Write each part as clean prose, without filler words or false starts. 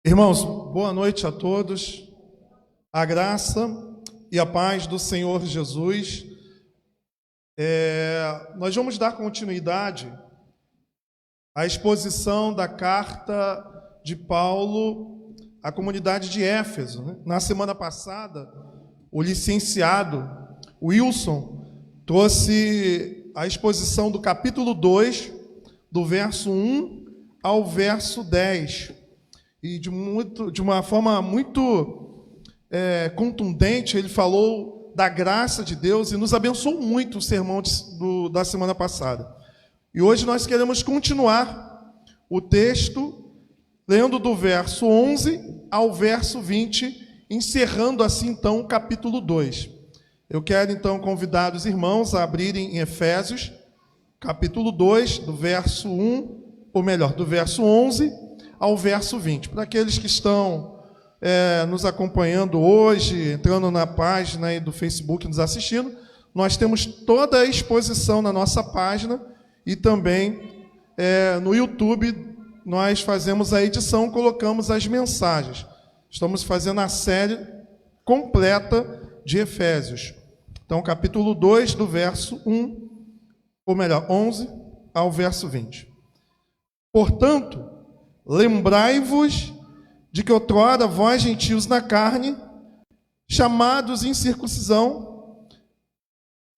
Irmãos, boa noite a todos. A graça e a paz do Senhor Jesus. Nós vamos dar continuidade à exposição da carta de Paulo à comunidade de Éfeso, né? Na semana passada, o licenciado Wilson trouxe a exposição do capítulo 2, do verso 1 ao verso 10. E de uma forma muito contundente, ele falou da graça de Deus e nos abençoou muito o sermão da semana passada. E hoje nós queremos continuar o texto, lendo do verso 11 ao verso 20, encerrando assim então o capítulo 2. Eu quero então convidar os irmãos a abrirem em Efésios, capítulo 2, do verso 1, ou melhor, do verso 11 ao verso 20. Para aqueles que estão nos acompanhando hoje, entrando na página aí do Facebook, nos assistindo, nós temos toda a exposição na nossa página e também no YouTube nós fazemos a edição, colocamos as mensagens. Estamos fazendo a série completa de Efésios. Então, capítulo 2, do verso 1, ou melhor, 11 ao verso 20. Portanto, lembrai-vos de que outrora vós, gentios na carne, chamados em circuncisão,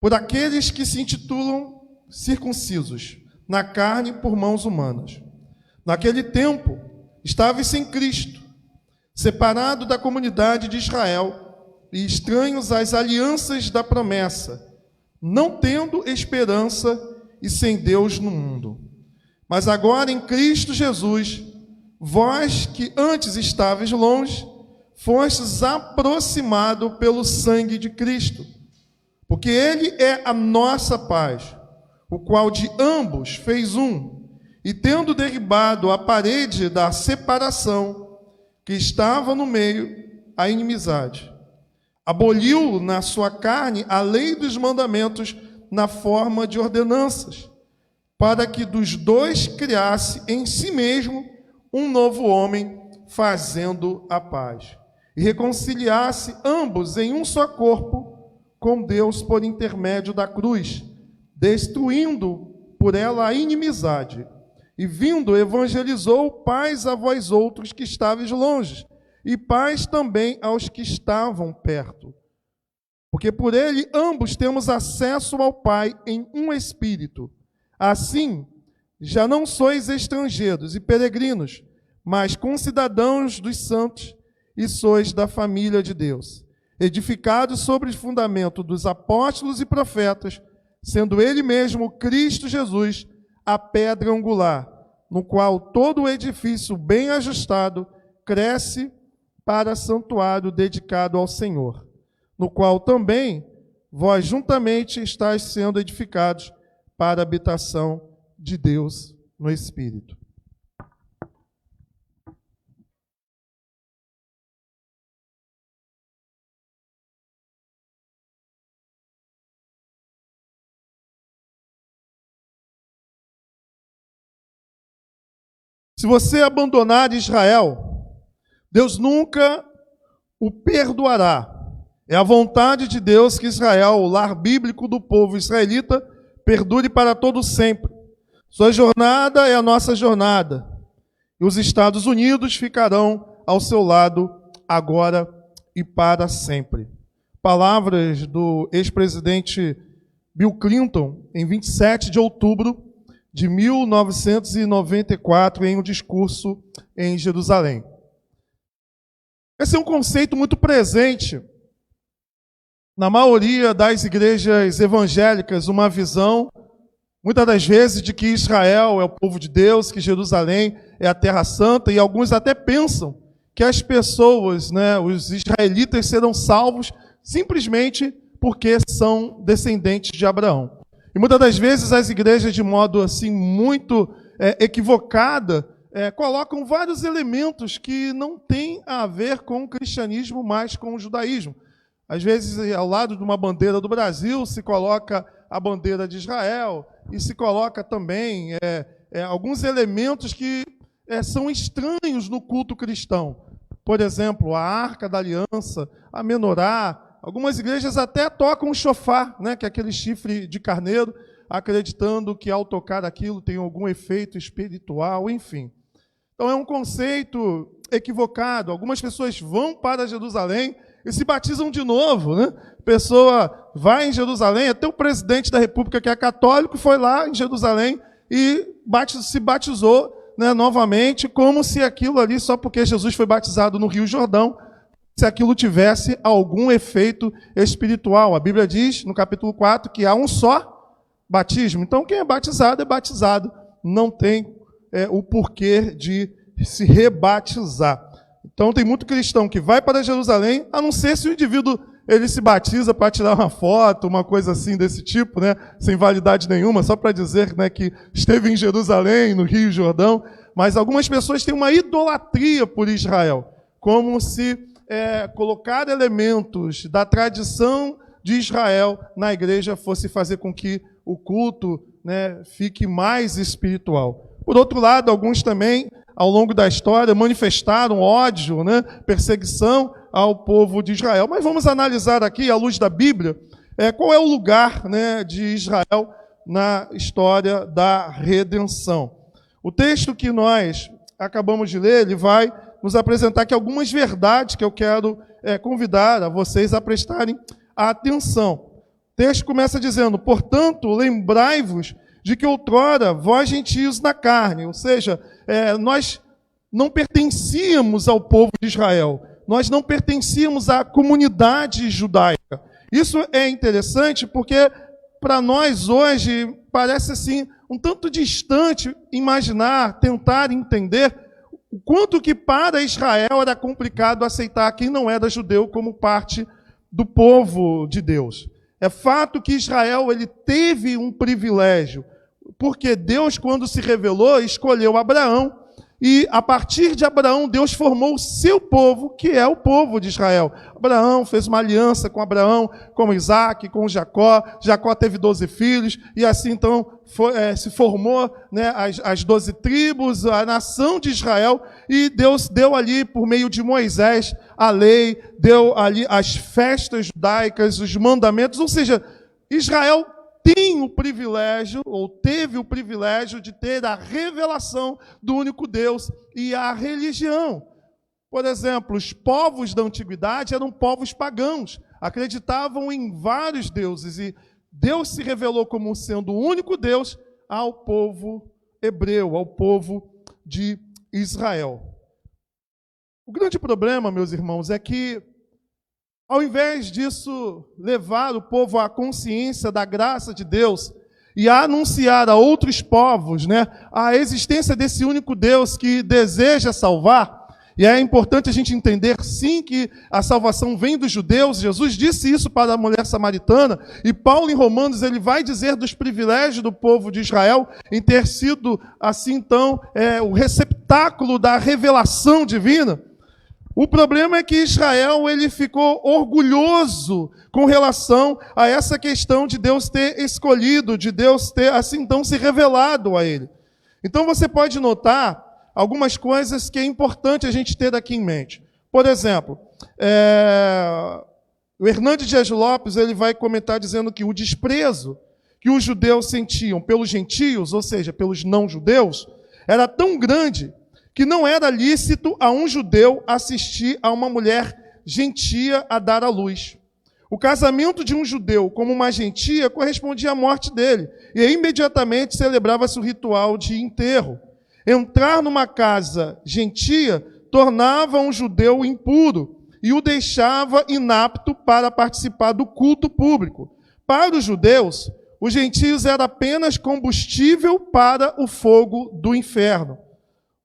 por aqueles que se intitulam circuncisos, na carne por mãos humanas. Naquele tempo, estavais sem Cristo, separado da comunidade de Israel e estranhos às alianças da promessa, não tendo esperança e sem Deus no mundo. Mas agora em Cristo Jesus, vós que antes estáveis longe, fostes aproximados pelo sangue de Cristo, porque Ele é a nossa paz, o qual de ambos fez um, e tendo derribado a parede da separação que estava no meio, a inimizade, aboliu na sua carne a lei dos mandamentos na forma de ordenanças, para que dos dois criasse em si mesmo um novo homem, fazendo a paz, e reconciliasse ambos em um só corpo com Deus por intermédio da cruz, destruindo por ela a inimizade, e vindo evangelizou paz a vós outros que estáveis longe, e paz também aos que estavam perto. Porque por ele ambos temos acesso ao Pai em um Espírito. Assim, já não sois estrangeiros e peregrinos, mas concidadãos dos santos, e sois da família de Deus, edificados sobre o fundamento dos apóstolos e profetas, sendo ele mesmo Cristo Jesus, a pedra angular, no qual todo o edifício bem ajustado cresce para santuário dedicado ao Senhor, no qual também vós juntamente estáis sendo edificados para a habitação de Deus no Espírito. Se você abandonar Israel, Deus nunca o perdoará. É a vontade de Deus que Israel, o lar bíblico do povo israelita, perdure para todo sempre. Sua jornada é a nossa jornada. E os Estados Unidos ficarão ao seu lado agora e para sempre. Palavras do ex-presidente Bill Clinton, em 27 de outubro de 1994, em um discurso em Jerusalém. Esse é um conceito muito presente na maioria das igrejas evangélicas, uma visão, muitas das vezes, de que Israel é o povo de Deus, que Jerusalém é a terra santa, e alguns até pensam que as pessoas, os israelitas, serão salvos simplesmente porque são descendentes de Abraão. E muitas das vezes as igrejas, de modo assim muito equivocado, colocam vários elementos que não têm a ver com o cristianismo, mas com o judaísmo. Às vezes, ao lado de uma bandeira do Brasil, se coloca a bandeira de Israel e se coloca também alguns elementos que são estranhos no culto cristão. Por exemplo, a Arca da Aliança, a menorá, algumas igrejas até tocam o chofar, né, que é aquele chifre de carneiro, acreditando que ao tocar aquilo tem algum efeito espiritual, enfim. Então é um conceito equivocado. Algumas pessoas vão para Jerusalém e se batizam de novo, né? A pessoa vai em Jerusalém, até o presidente da República, que é católico, foi lá em Jerusalém e se batizou, né, novamente, como se aquilo ali, só porque Jesus foi batizado no Rio Jordão, se aquilo tivesse algum efeito espiritual. A Bíblia diz, no capítulo 4, que há um só batismo. Então, quem é batizado, não tem o porquê de se rebatizar. Então, tem muito cristão que vai para Jerusalém, a não ser se o indivíduo ele se batiza para tirar uma foto, uma coisa assim desse tipo, né, sem validade nenhuma, só para dizer, né, que esteve em Jerusalém, no Rio Jordão. Mas algumas pessoas têm uma idolatria por Israel, como se colocar elementos da tradição de Israel na igreja fosse fazer com que o culto, né, fique mais espiritual. Por outro lado, alguns também, ao longo da história, manifestaram ódio, né, perseguição ao povo de Israel. Mas vamos analisar aqui, à luz da Bíblia, qual é o lugar, né, de Israel na história da redenção. O texto que nós acabamos de ler, ele vai nos apresentar aqui algumas verdades que eu quero convidar a vocês a prestarem atenção. O texto começa dizendo: portanto, lembrai-vos de que outrora vós gentios na carne, ou seja, nós não pertencíamos ao povo de Israel, nós não pertencíamos à comunidade judaica. Isso é interessante porque para nós hoje parece assim um tanto distante imaginar, tentar entender o quanto que para Israel era complicado aceitar quem não era judeu como parte do povo de Deus. É fato que Israel ele teve um privilégio, porque Deus, quando se revelou, escolheu Abraão, e a partir de Abraão, Deus formou o seu povo, que é o povo de Israel. Abraão fez uma aliança com Abraão, com Isaac, com Jacó. Jacó teve 12 filhos, e assim então se formou, né, as 12 tribos, a nação de Israel, e Deus deu ali, por meio de Moisés, a lei, deu ali as festas judaicas, os mandamentos, ou seja, Israel tem o privilégio, ou teve o privilégio de ter a revelação do único Deus e a religião. Por exemplo, os povos da antiguidade eram povos pagãos, acreditavam em vários deuses, e Deus se revelou como sendo o único Deus ao povo hebreu, ao povo de Israel. O grande problema, meus irmãos, é que ao invés disso levar o povo à consciência da graça de Deus e a anunciar a outros povos, né, a existência desse único Deus que deseja salvar, e é importante a gente entender, sim, que a salvação vem dos judeus. Jesus disse isso para a mulher samaritana, e Paulo, em Romanos, ele vai dizer dos privilégios do povo de Israel em ter sido, assim, então, o receptáculo da revelação divina. O problema é que Israel ele ficou orgulhoso com relação a essa questão de Deus ter escolhido, de Deus ter, assim, então, se revelado a ele. Então, você pode notar algumas coisas que é importante a gente ter aqui em mente. Por exemplo, o Hernandes Dias Lopes ele vai comentar dizendo que o desprezo que os judeus sentiam pelos gentios, ou seja, pelos não-judeus, era tão grande que não era lícito a um judeu assistir a uma mulher gentia a dar à luz. O casamento de um judeu com uma gentia correspondia à morte dele, e imediatamente celebrava-se o ritual de enterro. Entrar numa casa gentia tornava um judeu impuro e o deixava inapto para participar do culto público. Para os judeus, os gentios eram apenas combustível para o fogo do inferno.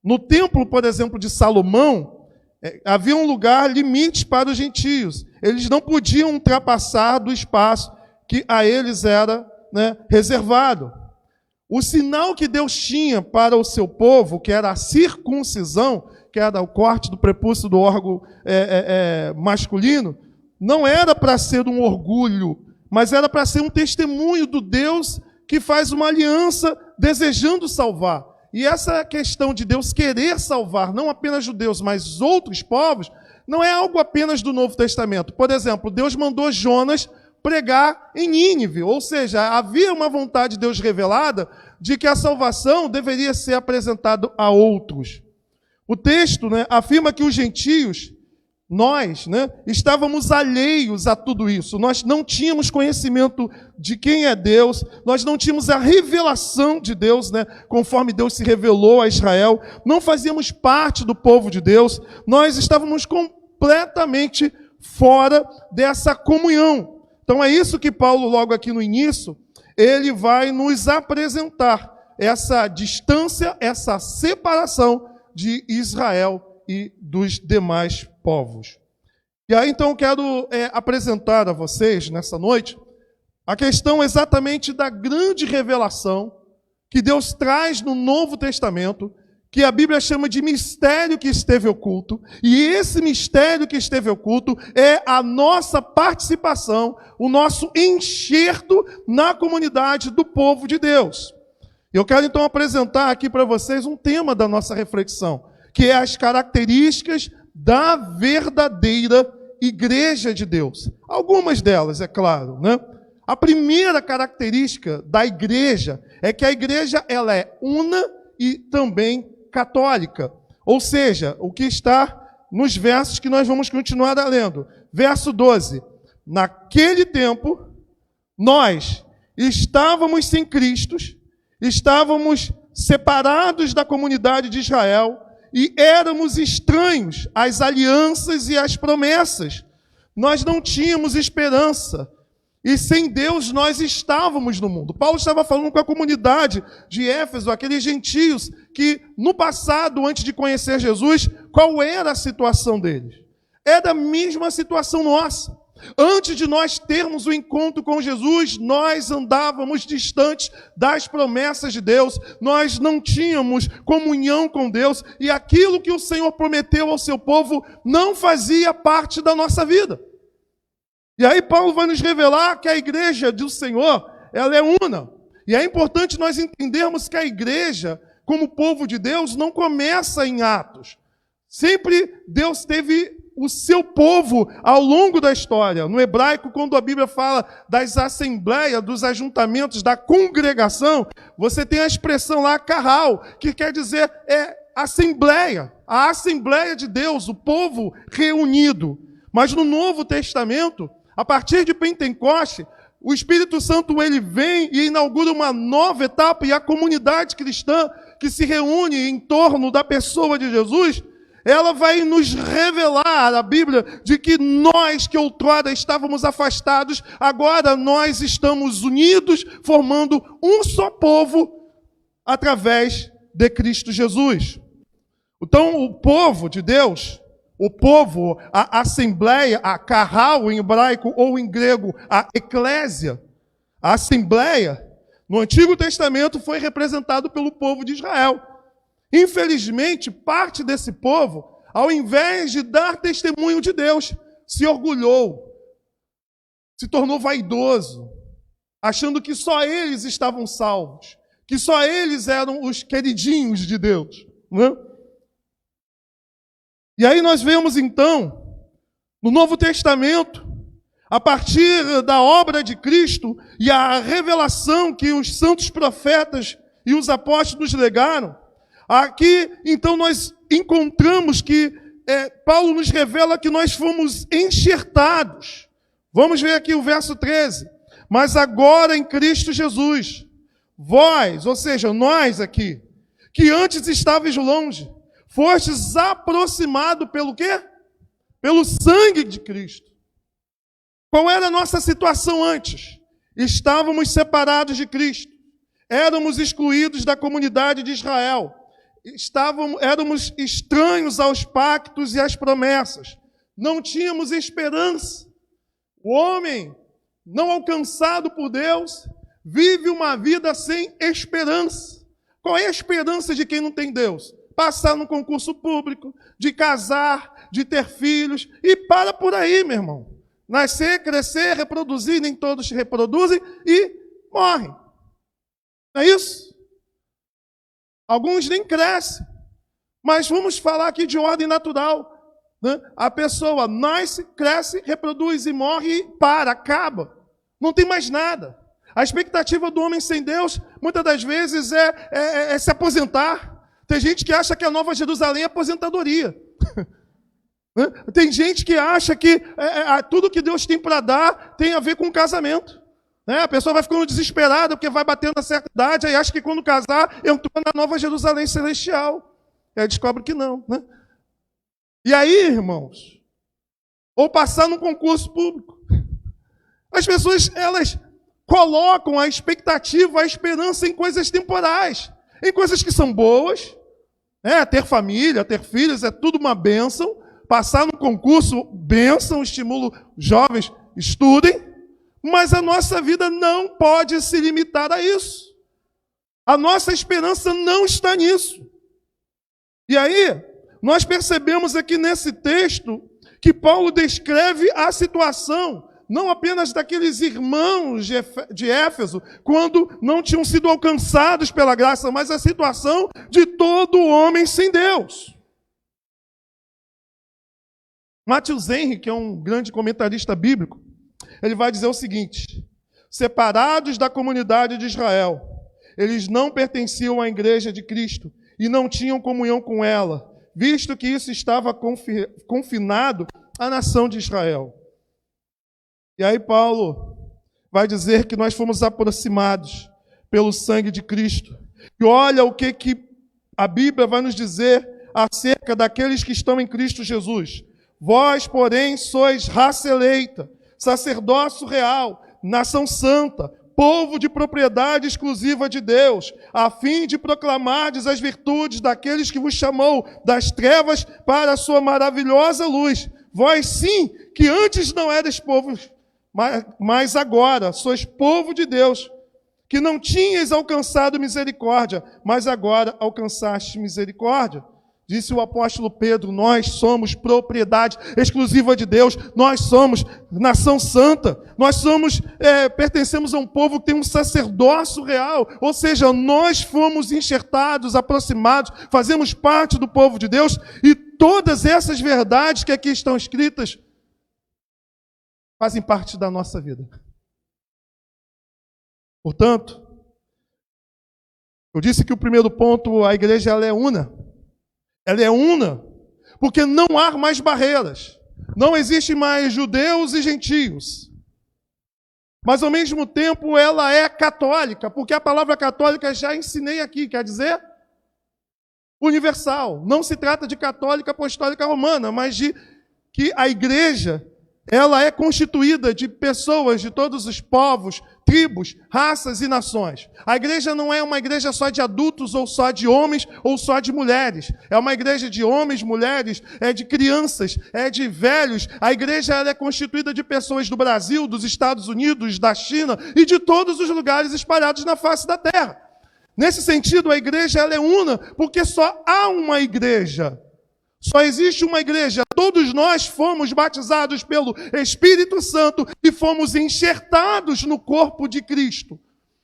No templo, por exemplo, de Salomão, havia um lugar limite para os gentios. Eles não podiam ultrapassar do espaço que a eles era, né, reservado. O sinal que Deus tinha para o seu povo, que era a circuncisão, que era o corte do prepúcio do órgão masculino, não era para ser um orgulho, mas era para ser um testemunho do Deus que faz uma aliança desejando salvar. E essa questão de Deus querer salvar não apenas judeus, mas outros povos, não é algo apenas do Novo Testamento. Por exemplo, Deus mandou Jonas pregar em Nínive, ou seja, havia uma vontade de Deus revelada de que a salvação deveria ser apresentada a outros. O texto, afirma que os gentios, nós, estávamos alheios a tudo isso. Nós não tínhamos conhecimento de quem é Deus, nós não tínhamos a revelação de Deus, conforme Deus se revelou a Israel, não fazíamos parte do povo de Deus, nós estávamos completamente fora dessa comunhão. Então é isso que Paulo, logo aqui no início, ele vai nos apresentar, essa distância, essa separação de Israel e dos demais povos. E aí então eu quero apresentar a vocês nessa noite a questão exatamente da grande revelação que Deus traz no Novo Testamento, que a Bíblia chama de mistério que esteve oculto, e esse mistério que esteve oculto é a nossa participação, o nosso enxerto na comunidade do povo de Deus. Eu quero então apresentar aqui para vocês um tema da nossa reflexão, que é as características da verdadeira igreja de Deus. Algumas delas, é claro, A primeira característica da igreja é que a igreja ela é una e também católica. Ou seja, o que está nos versos que nós vamos continuar lendo. Verso 12. Naquele tempo, nós estávamos sem Cristo, estávamos separados da comunidade de Israel e éramos estranhos às alianças e às promessas. Nós não tínhamos esperança. E sem Deus nós estávamos no mundo. Paulo estava falando com a comunidade de Éfeso, aqueles gentios que no passado, antes de conhecer Jesus, qual era a situação deles? Era a mesma situação nossa. Antes de nós termos o encontro com Jesus, nós andávamos distantes das promessas de Deus, nós não tínhamos comunhão com Deus, e aquilo que o Senhor prometeu ao seu povo não fazia parte da nossa vida. E aí Paulo vai nos revelar que a igreja do Senhor, ela é una. E é importante nós entendermos que a igreja, como povo de Deus, não começa em Atos. Sempre Deus teve o seu povo ao longo da história. No hebraico, quando a Bíblia fala das assembleias, dos ajuntamentos, da congregação, você tem a expressão lá, carral, que quer dizer assembleia. A assembleia de Deus, o povo reunido. Mas no Novo Testamento, a partir de Pentecoste, o Espírito Santo ele vem e inaugura uma nova etapa, e a comunidade cristã que se reúne em torno da pessoa de Jesus, ela vai nos revelar, a Bíblia, de que nós que outrora estávamos afastados, agora nós estamos unidos, formando um só povo através de Cristo Jesus. Então, o povo de Deus, o povo, a assembleia, a carral em hebraico ou em grego, a eclésia, a assembleia, no Antigo Testamento foi representado pelo povo de Israel. Infelizmente, parte desse povo, ao invés de dar testemunho de Deus, se orgulhou, se tornou vaidoso, achando que só eles estavam salvos, que só eles eram os queridinhos de Deus, E aí nós vemos então, no Novo Testamento, a partir da obra de Cristo e a revelação que os santos profetas e os apóstolos legaram, aqui então nós encontramos que Paulo nos revela que nós fomos enxertados. Vamos ver aqui o verso 13. Mas agora em Cristo Jesus, vós, ou seja, nós aqui, que antes estáveis longe, fostes aproximados pelo quê? Pelo sangue de Cristo. Qual era a nossa situação antes? Estávamos separados de Cristo. Éramos excluídos da comunidade de Israel. Éramos estranhos aos pactos e às promessas. Não tínhamos esperança. O homem, não alcançado por Deus, vive uma vida sem esperança. Qual é a esperança de quem não tem Deus? Passar no concurso público, de casar, de ter filhos, e para por aí, meu irmão. Nascer, crescer, reproduzir, nem todos se reproduzem e morrem. Não é isso? Alguns nem crescem. Mas vamos falar aqui de ordem natural. Né? A pessoa nasce, cresce, reproduz e morre e acaba. Não tem mais nada. A expectativa do homem sem Deus, muitas das vezes, é se aposentar. Tem gente que acha que a Nova Jerusalém é aposentadoria. Tem gente que acha que tudo que Deus tem para dar tem a ver com casamento. A pessoa vai ficando desesperada porque vai batendo a certa idade, aí acha que quando casar entrou na Nova Jerusalém celestial. E aí descobre que não. Né? E aí, irmãos, ou passar num concurso público. As pessoas, elas colocam a expectativa, a esperança em coisas temporais, em coisas que são boas. Ter família, ter filhos é tudo uma bênção. Passar no concurso, bênção, estimulo jovens, estudem. Mas a nossa vida não pode se limitar a isso. A nossa esperança não está nisso. E aí, nós percebemos aqui nesse texto que Paulo descreve a situação, não apenas daqueles irmãos de Éfeso, quando não tinham sido alcançados pela graça, mas a situação de todo homem sem Deus. Matthews Henry, que é um grande comentarista bíblico, ele vai dizer o seguinte: separados da comunidade de Israel, eles não pertenciam à igreja de Cristo e não tinham comunhão com ela, visto que isso estava confinado à nação de Israel. E aí Paulo vai dizer que nós fomos aproximados pelo sangue de Cristo. E olha o que a Bíblia vai nos dizer acerca daqueles que estão em Cristo Jesus. Vós, porém, sois raça eleita, sacerdócio real, nação santa, povo de propriedade exclusiva de Deus, a fim de proclamardes as virtudes daqueles que vos chamou das trevas para a sua maravilhosa luz. Vós sim, que antes não erais povo, mas agora sois povo de Deus, que não tinhas alcançado misericórdia, mas agora alcançaste misericórdia. Disse o apóstolo Pedro, nós somos propriedade exclusiva de Deus, nós somos nação santa, nós pertencemos a um povo que tem um sacerdócio real, ou seja, nós fomos enxertados, aproximados, fazemos parte do povo de Deus, e todas essas verdades que aqui estão escritas fazem parte da nossa vida. Portanto, eu disse que o primeiro ponto, a igreja ela é una. Ela é una, porque não há mais barreiras. Não existe mais judeus e gentios. Mas, ao mesmo tempo, ela é católica, porque a palavra católica já ensinei aqui, quer dizer universal. Não se trata de católica apostólica romana, mas de que a igreja ela é constituída de pessoas de todos os povos, tribos, raças e nações. A igreja não é uma igreja só de adultos, ou só de homens, ou só de mulheres. É uma igreja de homens, mulheres, de crianças, de velhos. A igreja ela é constituída de pessoas do Brasil, dos Estados Unidos, da China e de todos os lugares espalhados na face da terra. Nesse sentido, a igreja ela é una, porque só há uma igreja. Só existe uma igreja. Todos nós fomos batizados pelo Espírito Santo e fomos enxertados no corpo de Cristo.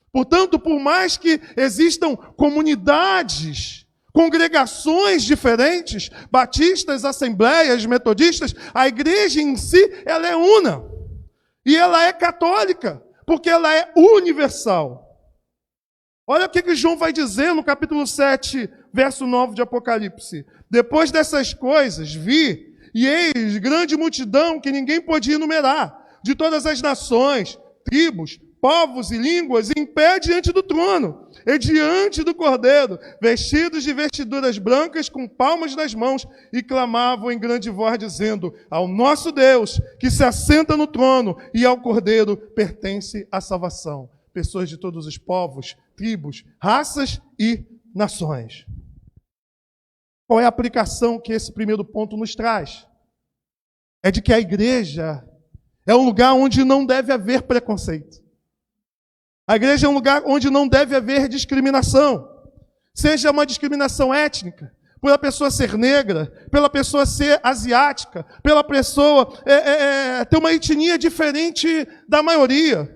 Portanto, por mais que existam comunidades, congregações diferentes, batistas, assembleias, metodistas, a igreja em si, ela é una. E ela é católica, porque ela é universal. Olha o que João vai dizer no capítulo 7, verso 9 de Apocalipse. Depois dessas coisas, vi, e eis grande multidão que ninguém podia enumerar, de todas as nações, tribos, povos e línguas, em pé diante do trono, e diante do Cordeiro, vestidos de vestiduras brancas, com palmas nas mãos, e clamavam em grande voz, dizendo, ao nosso Deus, que se assenta no trono, e ao Cordeiro pertence a salvação. Pessoas de todos os povos, tribos, raças e nações. Qual é a aplicação que esse primeiro ponto nos traz? É de que a igreja é um lugar onde não deve haver preconceito. A igreja é um lugar onde não deve haver discriminação. Seja uma discriminação étnica, pela pessoa ser negra, pela pessoa ser asiática, pela pessoa ter uma etnia diferente da maioria.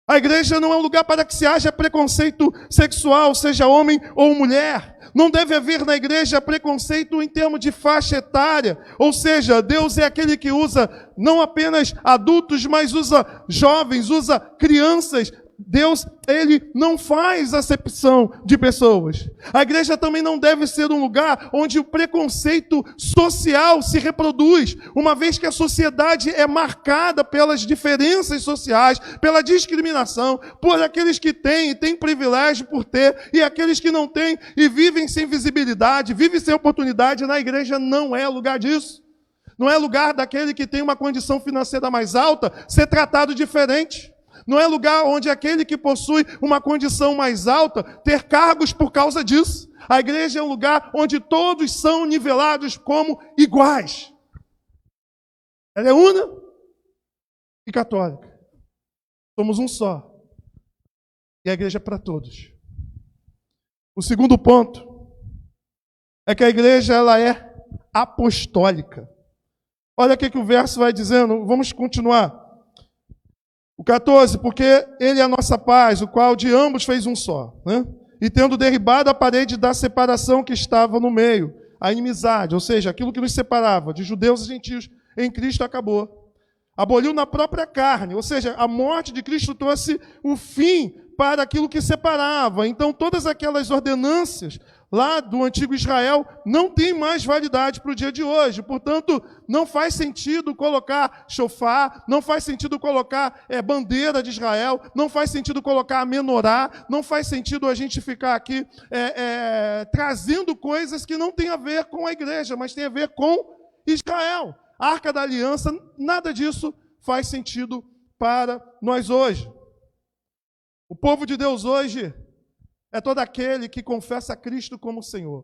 A igreja não é um lugar para que se haja preconceito sexual, seja homem ou mulher. Não deve haver na igreja preconceito em termos de faixa etária. Ou seja, Deus é aquele que usa não apenas adultos, mas usa jovens, usa crianças. Deus, Ele não faz acepção de pessoas. A igreja também não deve ser um lugar onde o preconceito social se reproduz, uma vez que a sociedade é marcada pelas diferenças sociais, pela discriminação, por aqueles que têm e têm privilégio por ter, e aqueles que não têm e vivem sem visibilidade, vivem sem oportunidade. Na igreja não é lugar disso. Não é lugar daquele que tem uma condição financeira mais alta ser tratado diferente. Não é lugar onde aquele que possui uma condição mais alta ter cargos por causa disso. A igreja é um lugar onde todos são nivelados como iguais. Ela é una e católica. Somos um só. E a igreja é para todos. O segundo ponto é que a igreja ela é apostólica. Olha o que o verso vai dizendo. Vamos continuar. O 14, porque ele é a nossa paz, o qual de ambos fez um só, né? E tendo derribado a parede da separação que estava no meio, a inimizade, ou seja, aquilo que nos separava de judeus e gentios, em Cristo acabou. Aboliu na própria carne, ou seja, a morte de Cristo trouxe o fim para aquilo que separava. Então, todas aquelas ordenanças lá do antigo Israel não tem mais validade para o dia de hoje. Portanto, não faz sentido colocar shofar, não faz sentido colocar bandeira de Israel, não faz sentido colocar a menorá, não faz sentido a gente ficar aqui trazendo coisas que não tem a ver com a igreja, mas tem a ver com Israel. A Arca da Aliança, nada disso faz sentido para nós hoje. O povo de Deus hoje é todo aquele que confessa a Cristo como Senhor.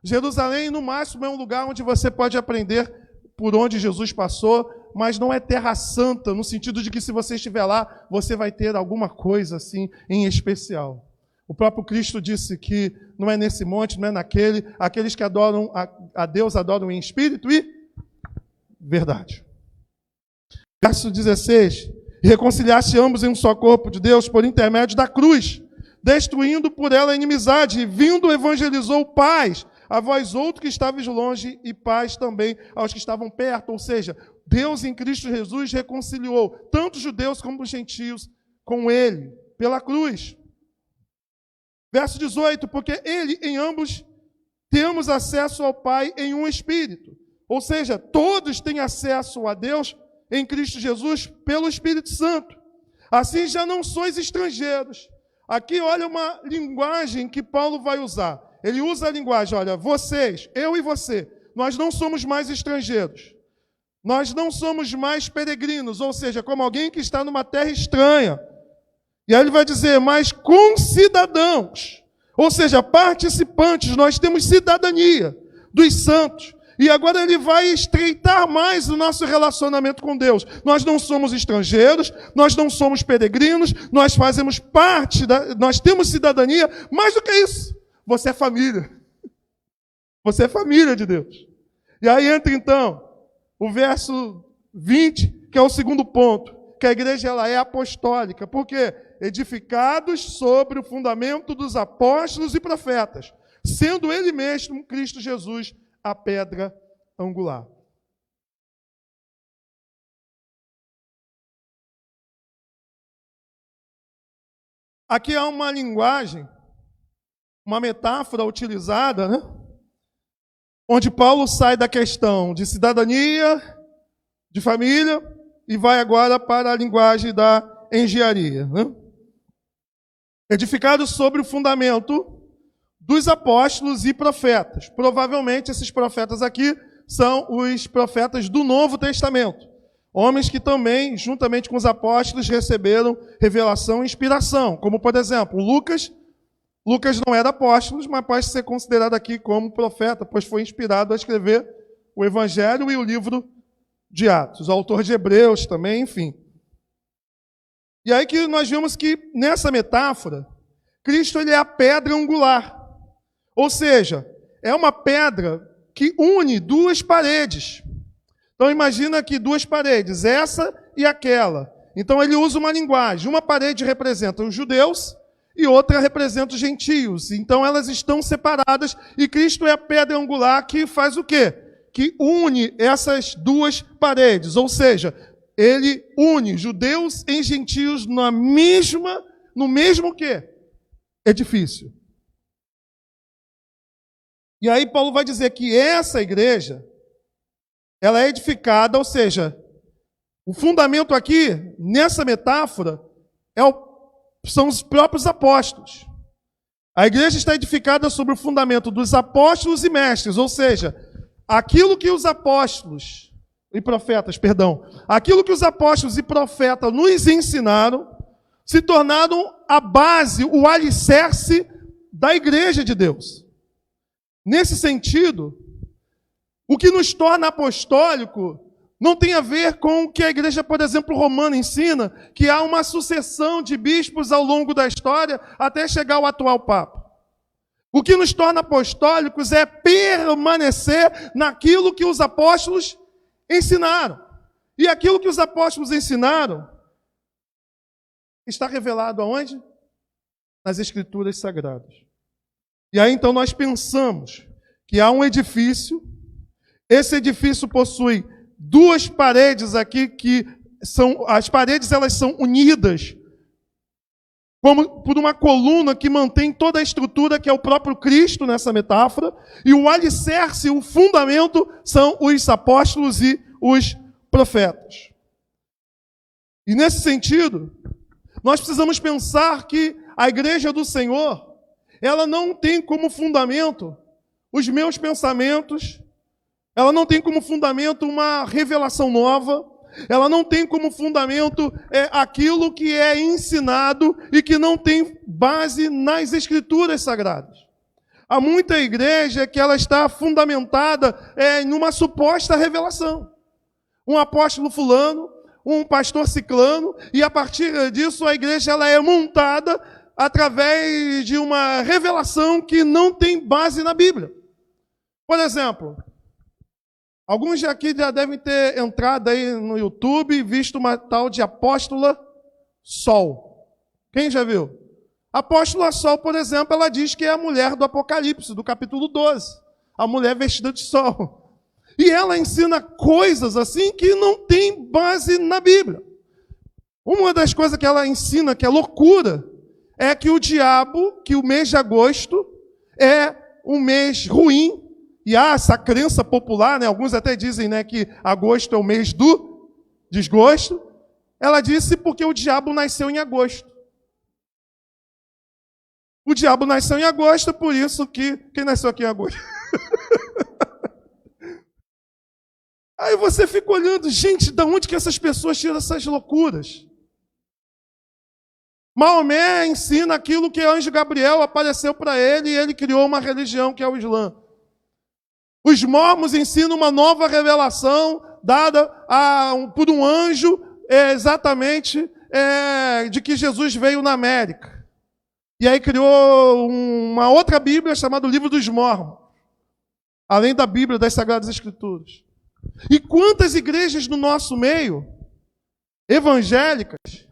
Jerusalém, no máximo, é um lugar onde você pode aprender por onde Jesus passou, mas não é terra santa, no sentido de que se você estiver lá, você vai ter alguma coisa assim em especial. O próprio Cristo disse que não é nesse monte, não é naquele, aqueles que adoram a Deus adoram em espírito e verdade. Verso 16, e reconciliaste ambos em um só corpo de Deus por intermédio da cruz, destruindo por ela a inimizade, e vindo evangelizou paz a vós outros que estavais longe, e paz também aos que estavam perto. Ou seja, Deus em Cristo Jesus reconciliou tanto os judeus como os gentios com Ele, pela cruz. Verso 18, porque Ele, em ambos, temos acesso ao Pai em um Espírito. Ou seja, todos têm acesso a Deus em Cristo Jesus pelo Espírito Santo. Assim já não sois estrangeiros. Aqui, olha uma linguagem que Paulo vai usar. Ele usa a linguagem, olha, vocês, eu e você, nós não somos mais estrangeiros. Nós não somos mais peregrinos, ou seja, como alguém que está numa terra estranha. E aí ele vai dizer, mas concidadãos, ou seja, participantes, nós temos cidadania dos santos. E agora ele vai estreitar mais o nosso relacionamento com Deus. Nós não somos estrangeiros, nós não somos peregrinos, nós fazemos parte, nós temos cidadania. Mais do que isso, você é família. Você é família de Deus. E aí entra então o verso 20, que é o segundo ponto, que a igreja ela é apostólica. Por quê? Edificados sobre o fundamento dos apóstolos e profetas, sendo ele mesmo, Cristo Jesus, a pedra angular. Aqui há uma linguagem, uma metáfora utilizada, né? Onde Paulo sai da questão de cidadania, de família, e vai agora para a linguagem da engenharia, né? Edificados sobre o fundamento dos apóstolos e profetas. Provavelmente esses profetas aqui são os profetas do Novo Testamento. Homens que também, juntamente com os apóstolos, receberam revelação e inspiração. Como, por exemplo, Lucas. Lucas não era apóstolo, mas pode ser considerado aqui como profeta, pois foi inspirado a escrever o Evangelho e o livro de Atos. O autor de Hebreus também, enfim. E aí que nós vemos que, nessa metáfora, Cristo ele é a pedra angular. Ou seja, é uma pedra que une duas paredes. Então imagina aqui duas paredes, essa e aquela. Então ele usa uma linguagem. Uma parede representa os judeus e outra representa os gentios. Então elas estão separadas e Cristo é a pedra angular que faz o quê? Que une essas duas paredes. Ou seja, ele une judeus e gentios no mesmo quê? Edifício. E aí Paulo vai dizer que essa igreja, ela é edificada, ou seja, o fundamento aqui, nessa metáfora, são os próprios apóstolos. A igreja está edificada sobre o fundamento dos apóstolos e mestres, ou seja, aquilo que os apóstolos e profetas, aquilo que os apóstolos e profetas nos ensinaram, se tornaram a base, o alicerce da igreja de Deus. Nesse sentido, o que nos torna apostólico não tem a ver com o que a igreja, por exemplo, romana ensina, que há uma sucessão de bispos ao longo da história até chegar ao atual Papa. O que nos torna apostólicos é permanecer naquilo que os apóstolos ensinaram. E aquilo que os apóstolos ensinaram está revelado aonde? Nas Escrituras Sagradas. E aí então nós pensamos que há um edifício, esse edifício possui duas paredes aqui que as paredes elas são unidas como por uma coluna que mantém toda a estrutura que é o próprio Cristo nessa metáfora, e o alicerce, o fundamento são os apóstolos e os profetas. E nesse sentido, nós precisamos pensar que a igreja do Senhor, ela não tem como fundamento os meus pensamentos, ela não tem como fundamento uma revelação nova, ela não tem como fundamento aquilo que é ensinado e que não tem base nas Escrituras Sagradas. Há muita igreja que ela está fundamentada numa suposta revelação. Um apóstolo fulano, um pastor ciclano, e a partir disso a igreja ela é montada através de uma revelação que não tem base na Bíblia. Por exemplo, alguns aqui já devem ter entrado aí no YouTube e visto uma tal de apóstola Sol. Quem já viu? A apóstola Sol, por exemplo, ela diz que é a mulher do Apocalipse, do capítulo 12. A mulher vestida de sol. E ela ensina coisas assim que não tem base na Bíblia. Uma das coisas que ela ensina, que é loucura, é que o diabo, que o mês de agosto é um mês ruim. E há essa crença popular, né? Alguns até dizem, né, que agosto é o mês do desgosto. Ela disse porque o diabo nasceu em agosto. O diabo nasceu em agosto, por isso que... Quem nasceu aqui em agosto? Aí você fica olhando, gente, de onde que essas pessoas tiram essas loucuras? Maomé ensina aquilo que o anjo Gabriel apareceu para ele e ele criou uma religião que é o Islã. Os mormons ensinam uma nova revelação dada por um anjo exatamente de que Jesus veio na América. E aí criou uma outra Bíblia chamada o Livro dos Mormons, além da Bíblia das Sagradas Escrituras. E quantas igrejas no nosso meio, evangélicas,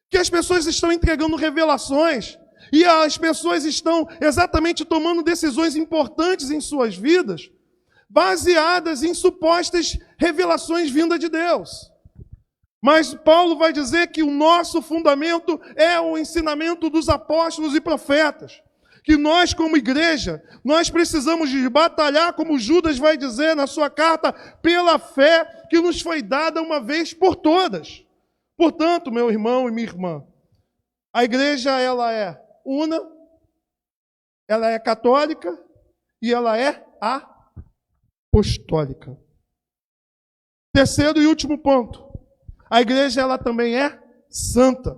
que as pessoas estão entregando revelações e as pessoas estão exatamente tomando decisões importantes em suas vidas, baseadas em supostas revelações vindas de Deus. Mas Paulo vai dizer que o nosso fundamento é o ensinamento dos apóstolos e profetas. Que nós, como igreja, nós precisamos de batalhar, como Judas vai dizer na sua carta, pela fé que nos foi dada uma vez por todas. Portanto, meu irmão e minha irmã, a igreja ela é una, ela é católica e ela é apostólica. Terceiro e último ponto. A igreja ela também é santa.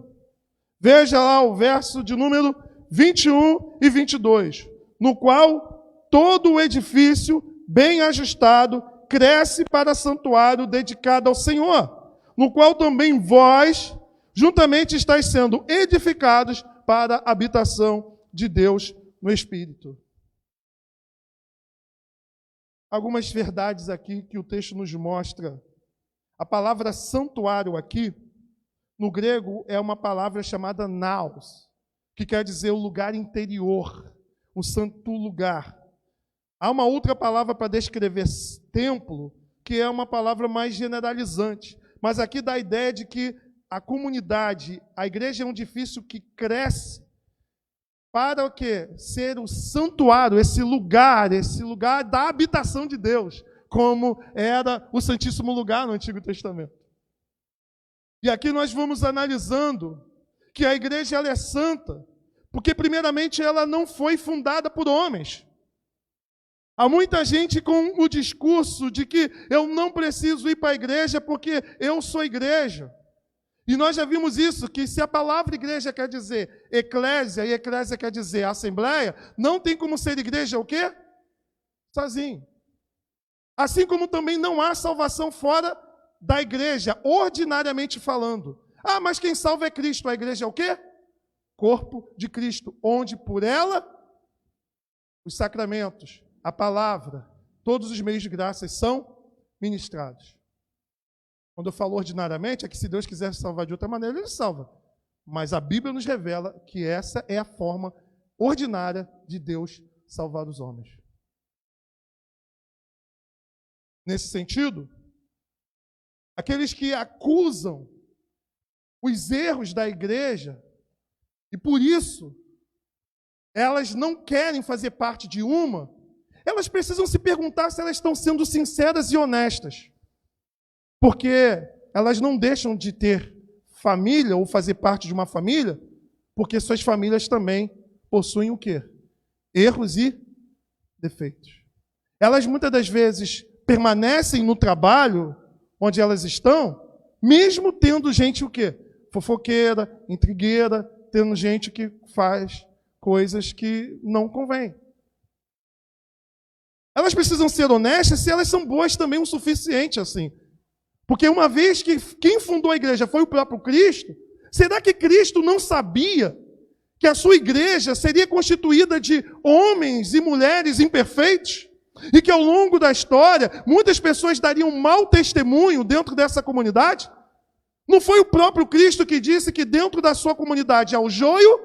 Veja lá o verso de número 21 e 22, no qual todo o edifício, bem ajustado, cresce para santuário dedicado ao Senhor, no qual também vós, juntamente, estáis sendo edificados para a habitação de Deus no Espírito. Algumas verdades aqui que o texto nos mostra. A palavra santuário aqui no grego, é uma palavra chamada naos, que quer dizer o lugar interior, o santo lugar. Há uma outra palavra para descrever templo, que é uma palavra mais generalizante. Mas aqui dá a ideia de que a comunidade, a igreja é um edifício que cresce para o quê? Ser o santuário, esse lugar da habitação de Deus, como era o Santíssimo Lugar no Antigo Testamento. E aqui nós vamos analisando que a igreja ela é santa, porque primeiramente ela não foi fundada por homens. Há muita gente com o discurso de que eu não preciso ir para a igreja porque eu sou igreja. E nós já vimos isso, que se a palavra igreja quer dizer eclésia, e eclésia quer dizer assembleia, não tem como ser igreja o quê? Sozinho. Assim como também não há salvação fora da igreja, ordinariamente falando. Ah, mas quem salva é Cristo. A igreja é o quê? Corpo de Cristo, onde por ela os sacramentos, a palavra, todos os meios de graça são ministrados. Quando eu falo ordinariamente, é que se Deus quiser salvar de outra maneira, Ele salva. Mas a Bíblia nos revela que essa é a forma ordinária de Deus salvar os homens. Nesse sentido, aqueles que acusam os erros da igreja, e por isso elas não querem fazer parte de uma, elas precisam se perguntar se elas estão sendo sinceras e honestas. Porque elas não deixam de ter família ou fazer parte de uma família, porque suas famílias também possuem o quê? Erros e defeitos. Elas muitas das vezes permanecem no trabalho onde elas estão, mesmo tendo gente o quê? Fofoqueira, intrigueira, tendo gente que faz coisas que não convém. Elas precisam ser honestas se elas são boas também o suficiente assim. Porque uma vez que quem fundou a igreja foi o próprio Cristo, será que Cristo não sabia que a sua igreja seria constituída de homens e mulheres imperfeitos? E que ao longo da história, muitas pessoas dariam mau testemunho dentro dessa comunidade? Não foi o próprio Cristo que disse que dentro da sua comunidade há o joio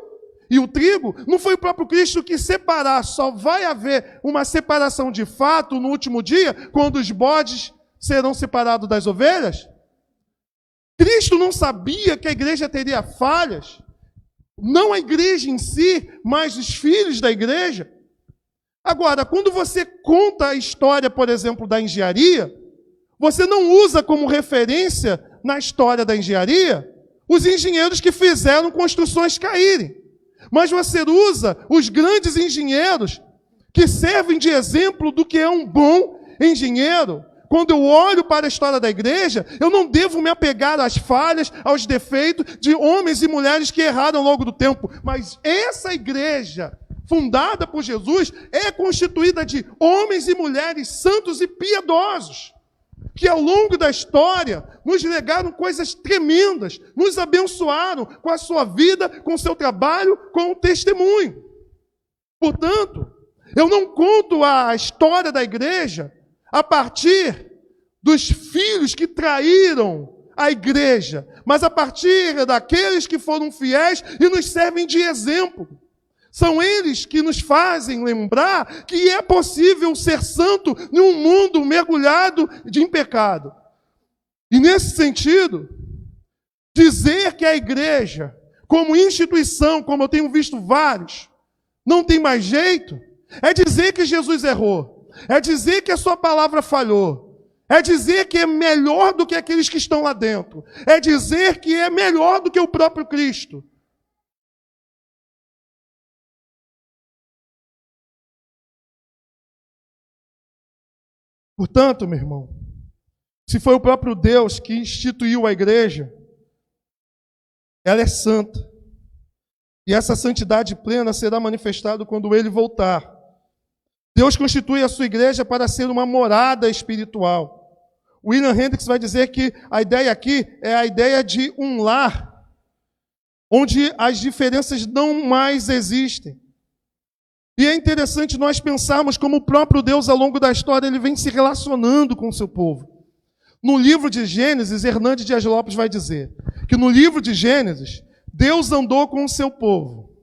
e o trigo? Não foi o próprio Cristo que separar, só vai haver uma separação de fato no último dia, quando os bodes serão separados das ovelhas? Cristo não sabia que a igreja teria falhas? Não a igreja em si, mas os filhos da igreja? Agora, quando você conta a história, por exemplo, da engenharia, você não usa como referência na história da engenharia os engenheiros que fizeram construções caírem. Mas você usa os grandes engenheiros que servem de exemplo do que é um bom engenheiro. Quando eu olho para a história da igreja, eu não devo me apegar às falhas, aos defeitos de homens e mulheres que erraram ao longo do tempo. Mas essa igreja, fundada por Jesus, é constituída de homens e mulheres santos e piedosos, que ao longo da história nos legaram coisas tremendas, nos abençoaram com a sua vida, com o seu trabalho, com o testemunho. Portanto, eu não conto a história da igreja a partir dos filhos que traíram a igreja, mas a partir daqueles que foram fiéis e nos servem de exemplo. São eles que nos fazem lembrar que é possível ser santo num mundo mergulhado em pecado. E nesse sentido, dizer que a igreja, como instituição, como eu tenho visto vários, não tem mais jeito, é dizer que Jesus errou. É dizer que a sua palavra falhou. É dizer que é melhor do que aqueles que estão lá dentro. É dizer que é melhor do que o próprio Cristo. Portanto, meu irmão, se foi o próprio Deus que instituiu a igreja, ela é santa. E essa santidade plena será manifestada quando Ele voltar. Deus constitui a sua igreja para ser uma morada espiritual. William Hendricks vai dizer que a ideia aqui é a ideia de um lar, onde as diferenças não mais existem. E é interessante nós pensarmos como o próprio Deus, ao longo da história, Ele vem se relacionando com o seu povo. No livro de Gênesis, Hernandes Dias Lopes vai dizer que no livro de Gênesis, Deus andou com o seu povo.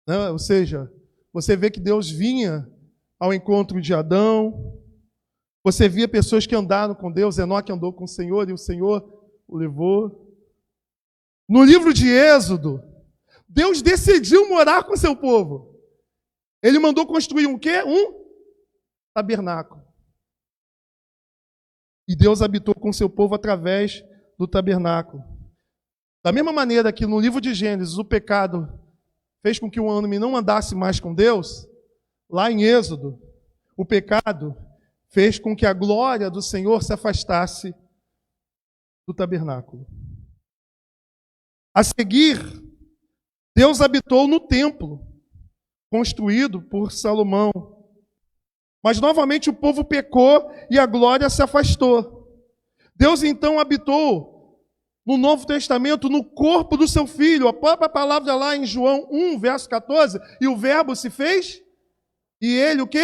Né? Ou seja, você vê que Deus vinha ao encontro de Adão, você via pessoas que andaram com Deus, Enoque andou com o Senhor e o Senhor o levou. No livro de Êxodo, Deus decidiu morar com o seu povo. Ele mandou construir um quê? Um tabernáculo. E Deus habitou com o seu povo através do tabernáculo. Da mesma maneira que no livro de Gênesis o pecado fez com que o homem não andasse mais com Deus, lá em Êxodo, o pecado fez com que a glória do Senhor se afastasse do tabernáculo. A seguir, Deus habitou no templo, construído por Salomão. Mas novamente o povo pecou e a glória se afastou. Deus então habitou no Novo Testamento, no corpo do seu Filho. A própria palavra lá em João 1, verso 14, e o verbo se fez, e ele o quê?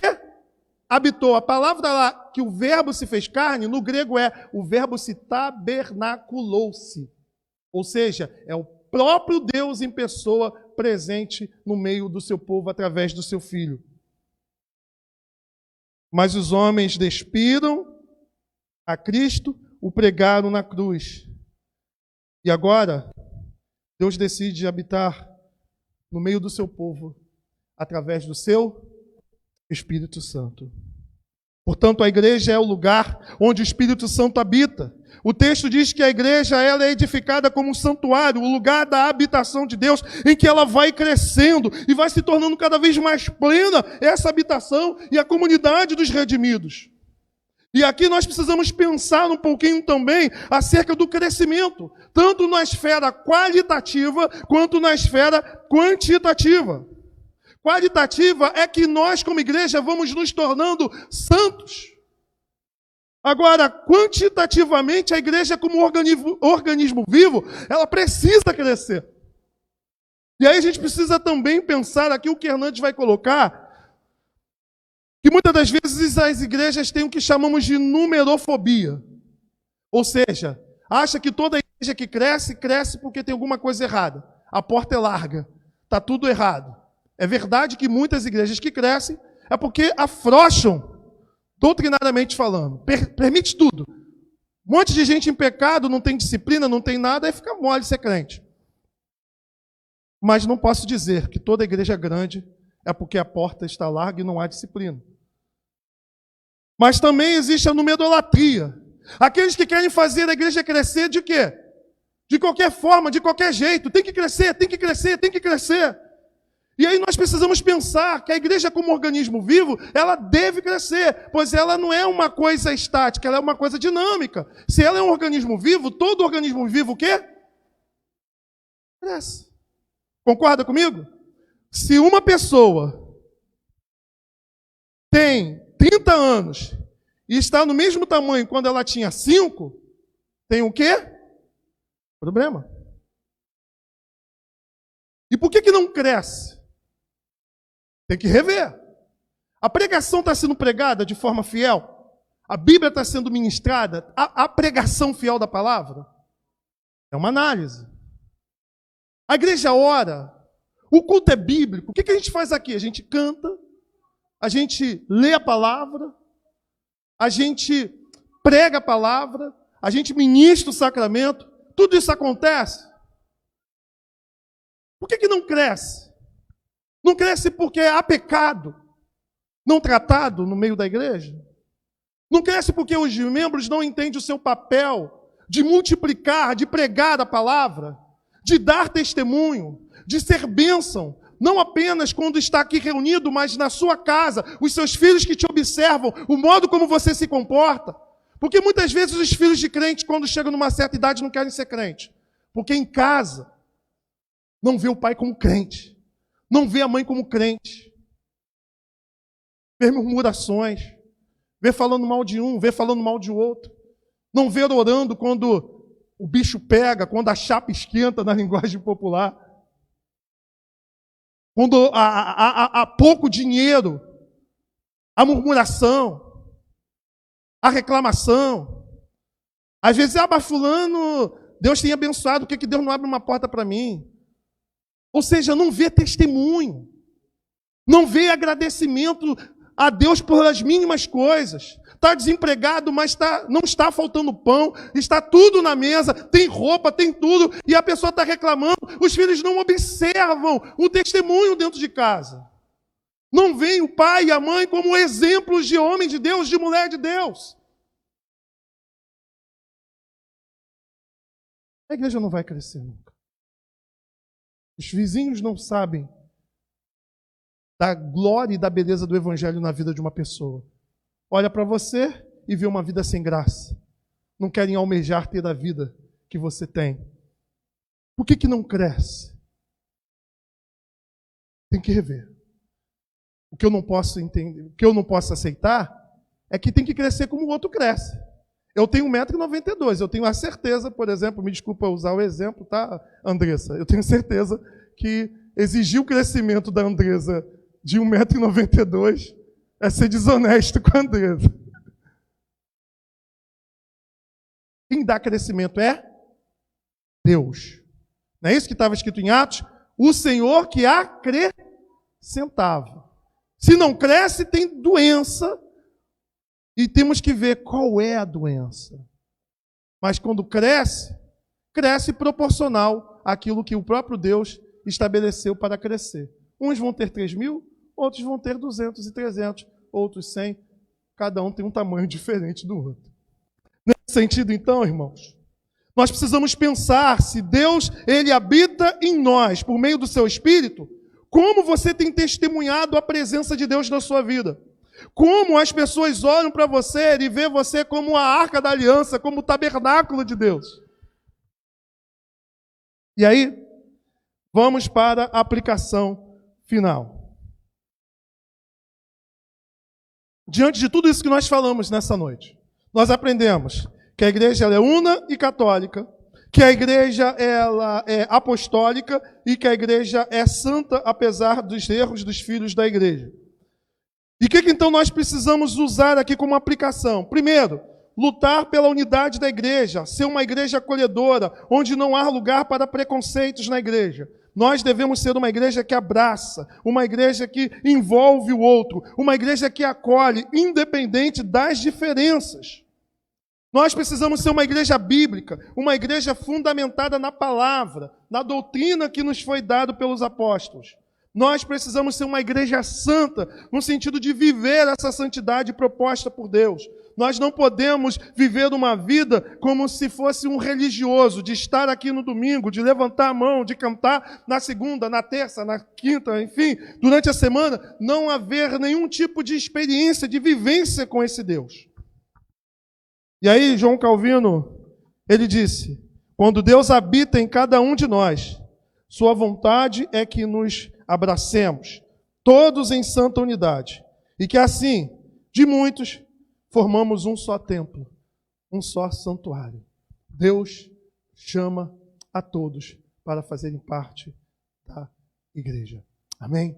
Habitou. A palavra lá que o verbo se fez carne, no grego o verbo se tabernaculou-se. Ou seja, é o próprio Deus em pessoa presente no meio do seu povo através do seu Filho. Mas os homens despiram a Cristo, o pregaram na cruz. E agora, Deus decide habitar no meio do seu povo através do seu Espírito Santo. Portanto, a igreja é o lugar onde o Espírito Santo habita. O texto diz que a igreja ela é edificada como um santuário, o lugar da habitação de Deus, em que ela vai crescendo e vai se tornando cada vez mais plena essa habitação e a comunidade dos redimidos. E aqui nós precisamos pensar um pouquinho também acerca do crescimento, tanto na esfera qualitativa quanto na esfera quantitativa. Qualitativa é que nós, como igreja, vamos nos tornando santos. Agora, quantitativamente, a igreja, como organismo vivo, ela precisa crescer. E aí a gente precisa também pensar aqui o que Hernandes vai colocar, que muitas das vezes as igrejas têm o que chamamos de numerofobia. Ou seja, acha que toda igreja que cresce, cresce porque tem alguma coisa errada. A porta é larga, está tudo errado. É verdade que muitas igrejas que crescem é porque afrouxam, doutrinariamente falando. Permite tudo. Um monte de gente em pecado, não tem disciplina, não tem nada, aí fica mole ser crente. Mas não posso dizer que toda igreja grande é porque a porta está larga e não há disciplina. Mas também existe a numerolatria. Aqueles que querem fazer a igreja crescer de quê? De qualquer forma, de qualquer jeito. Tem que crescer, tem que crescer, tem que crescer. E aí nós precisamos pensar que a igreja como organismo vivo, ela deve crescer, pois ela não é uma coisa estática, ela é uma coisa dinâmica. Se ela é um organismo vivo, todo organismo vivo o quê? Cresce. Concorda comigo? Se uma pessoa tem 30 anos e está no mesmo tamanho quando ela tinha 5, tem o quê? Problema. E por que não cresce? Tem que rever. A pregação está sendo pregada de forma fiel? A Bíblia está sendo ministrada? A pregação fiel da palavra? É uma análise. A igreja ora. O culto é bíblico. O que a gente faz aqui? A gente canta, a gente lê a palavra, a gente prega a palavra, a gente ministra o sacramento. Tudo isso acontece. Por que não cresce? Não cresce porque há pecado não tratado no meio da igreja? Não cresce porque os membros não entendem o seu papel de multiplicar, de pregar a palavra, de dar testemunho, de ser bênção, não apenas quando está aqui reunido, mas na sua casa, os seus filhos que te observam, o modo como você se comporta. Porque muitas vezes os filhos de crente, quando chegam numa certa idade, não querem ser crente. Porque em casa não vê o pai como crente. Não vê a mãe como crente. Vê murmurações. Vê falando mal de um, vê falando mal de outro. Não vê orando quando o bicho pega, quando a chapa esquenta na linguagem popular. Quando há pouco dinheiro. A murmuração. A reclamação. Às vezes, mas fulano Deus tem abençoado, por que Deus não abre uma porta para mim? Ou seja, não vê testemunho, não vê agradecimento a Deus pelas mínimas coisas. Está desempregado, mas não está faltando pão, está tudo na mesa, tem roupa, tem tudo, e a pessoa está reclamando. Os filhos não observam o testemunho dentro de casa. Não veem o pai e a mãe como exemplos de homem de Deus, de mulher de Deus. A igreja não vai crescer nunca. Os vizinhos não sabem da glória e da beleza do evangelho na vida de uma pessoa. Olha para você e vê uma vida sem graça. Não querem almejar ter a vida que você tem. Por que não cresce? Tem que rever. O que eu não posso entender, o que eu não posso aceitar é que tem que crescer como o outro cresce. Eu tenho 1,92 m, eu tenho a certeza, por exemplo, me desculpa usar o exemplo, tá, Andressa? Eu tenho certeza que exigir o crescimento da Andressa de 1,92 m é ser desonesto com a Andressa. Quem dá crescimento é Deus. Não é isso que estava escrito em Atos? O Senhor que acrescentava. Se não cresce, tem doença. E temos que ver qual é a doença. Mas quando cresce, cresce proporcional àquilo que o próprio Deus estabeleceu para crescer. Uns vão ter 3.000, outros vão ter 200 e 300, outros 100. Cada um tem um tamanho diferente do outro. Nesse sentido, então, irmãos, nós precisamos pensar se Deus, Ele habita em nós, por meio do seu Espírito, como você tem testemunhado a presença de Deus na sua vida. Como as pessoas olham para você e vê você como a arca da aliança, como o tabernáculo de Deus. E aí, vamos para a aplicação final. Diante de tudo isso que nós falamos nessa noite, nós aprendemos que a igreja ela é una e católica, que a igreja ela é apostólica e que a igreja é santa, apesar dos erros dos filhos da igreja. E o que então nós precisamos usar aqui como aplicação? Primeiro, lutar pela unidade da igreja, ser uma igreja acolhedora, onde não há lugar para preconceitos na igreja. Nós devemos ser uma igreja que abraça, uma igreja que envolve o outro, uma igreja que acolhe, independente das diferenças. Nós precisamos ser uma igreja bíblica, uma igreja fundamentada na palavra, na doutrina que nos foi dada pelos apóstolos. Nós precisamos ser uma igreja santa, no sentido de viver essa santidade proposta por Deus. Nós não podemos viver uma vida como se fosse um religioso, de estar aqui no domingo, de levantar a mão, de cantar na segunda, na terça, na quinta, enfim, durante a semana, não haver nenhum tipo de experiência, de vivência com esse Deus. E aí, João Calvino, ele disse, quando Deus habita em cada um de nós, sua vontade é que nos abracemos, todos em santa unidade, e que assim, de muitos, formamos um só templo, um só santuário. Deus chama a todos para fazerem parte da igreja. Amém?